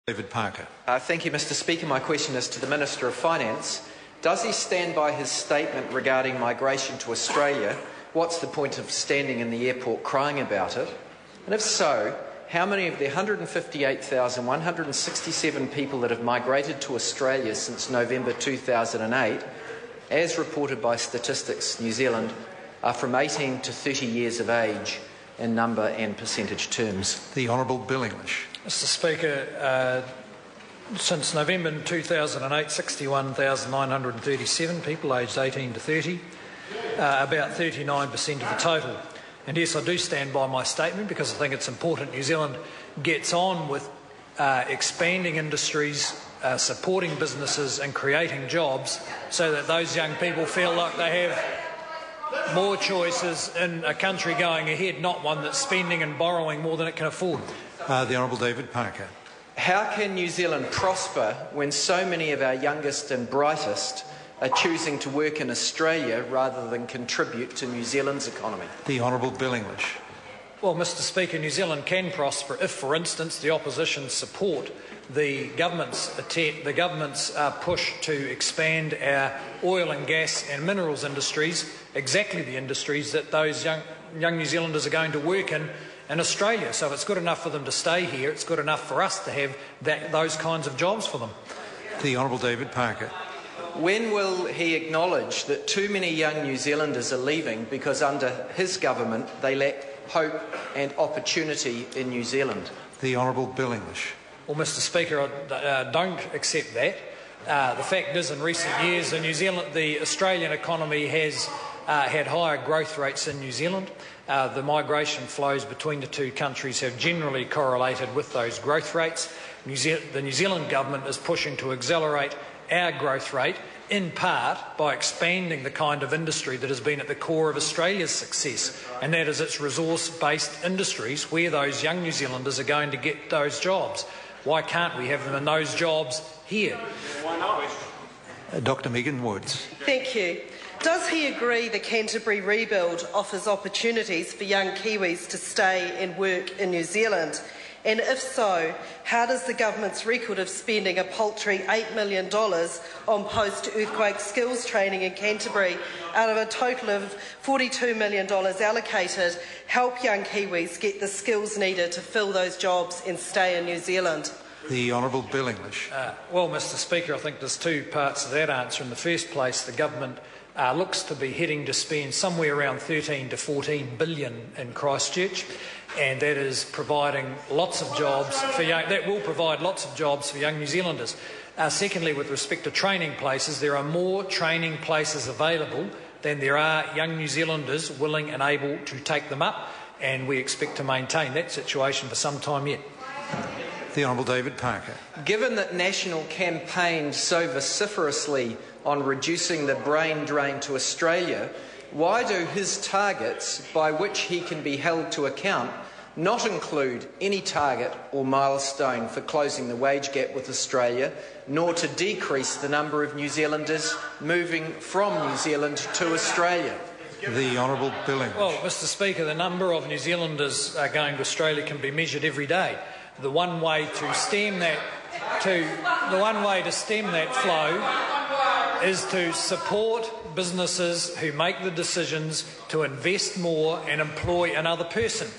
David Parker. Thank you, Mr. Speaker. My question is to the Minister of Finance. Does he stand by his statement regarding migration to Australia? What's the point of standing in the airport crying about it? And if so, how many of the 158,167 people that have migrated to Australia since November 2008, as reported by Statistics New Zealand, are from 18 to 30 years of age in number and percentage terms? The Honourable Bill English. Mr. Speaker, since November 2008, 61,937 people aged 18 to 30, about 39% of the total. And yes, I do stand by my statement because I think it's important New Zealand gets on with expanding industries, supporting businesses and creating jobs so that those young people feel like they have more choices in a country going ahead, not one that's spending and borrowing more than it can afford. The Honourable David Parker. How can New Zealand prosper when so many of our youngest and brightest are choosing to work in Australia rather than contribute to New Zealand's economy? The Honourable Bill English. Well, Mr. Speaker, New Zealand can prosper if, for instance, the opposition support the government's push to expand our oil and gas and minerals industries, exactly the industries that those young New Zealanders are going to work in Australia. So if it's good enough for them to stay here, it's good enough for us to have those kinds of jobs for them. The Honourable David Parker. When will he acknowledge that too many young New Zealanders are leaving because under his government they lack hope and opportunity in New Zealand? The Honourable Bill English. Well, Mr. Speaker, I don't accept that. The fact is, in recent years, the Australian economy has had higher growth rates in New Zealand. The migration flows between the two countries have generally correlated with those growth rates. The New Zealand government is pushing to accelerate our growth rate, in part by expanding the kind of industry that has been at the core of Australia's success, and that is its resource-based industries where those young New Zealanders are going to get those jobs. Why can't we have them in those jobs here? Why not? Dr Megan Woods. Thank you. Does he agree the Canterbury rebuild offers opportunities for young Kiwis to stay and work in New Zealand? And if so, how does the government's record of spending a paltry $8 million on post-earthquake skills training in Canterbury out of a total of $42 million allocated help young Kiwis get the skills needed to fill those jobs and stay in New Zealand? The Honourable Bill English. Well, Mr. Speaker, I think there's two parts to that answer. In the first place, the government looks to be heading to spend somewhere around 13 to 14 billion in Christchurch, and that is providing lots of jobs for young. That will provide lots of jobs for young New Zealanders. Secondly, with respect to training places, there are more training places available than there are young New Zealanders willing and able to take them up, and we expect to maintain that situation for some time yet. The Honourable David Parker. Given that National campaigned so vociferously on reducing the brain drain to Australia, why do his targets, by which he can be held to account, not include any target or milestone for closing the wage gap with Australia, nor to decrease the number of New Zealanders moving from New Zealand to Australia? The Honourable Bill English. Well, Mr. Speaker, the number of New Zealanders going to Australia can be measured every day. The one way to stem that flow is to support businesses who make the decisions to invest more and employ another person.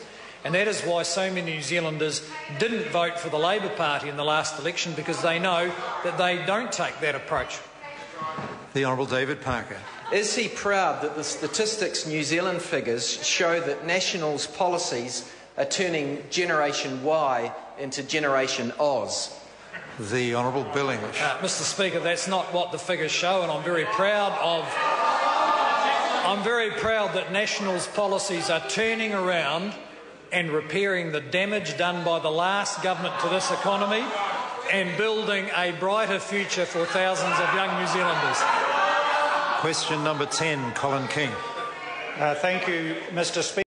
And that is why so many New Zealanders didn't vote for the Labour Party in the last election, because they know that they don't take that approach. The Honourable David Parker. Is he proud that the Statistics New Zealand figures show that National's policies are turning Generation Y into Generation Oz? The Honourable Bill English. Mr. Speaker, that's not what the figures show, and I'm very proud that National's policies are turning around and repairing the damage done by the last government to this economy and building a brighter future for thousands of young New Zealanders. Question number 10, Colin King. Thank you, Mr. Speaker.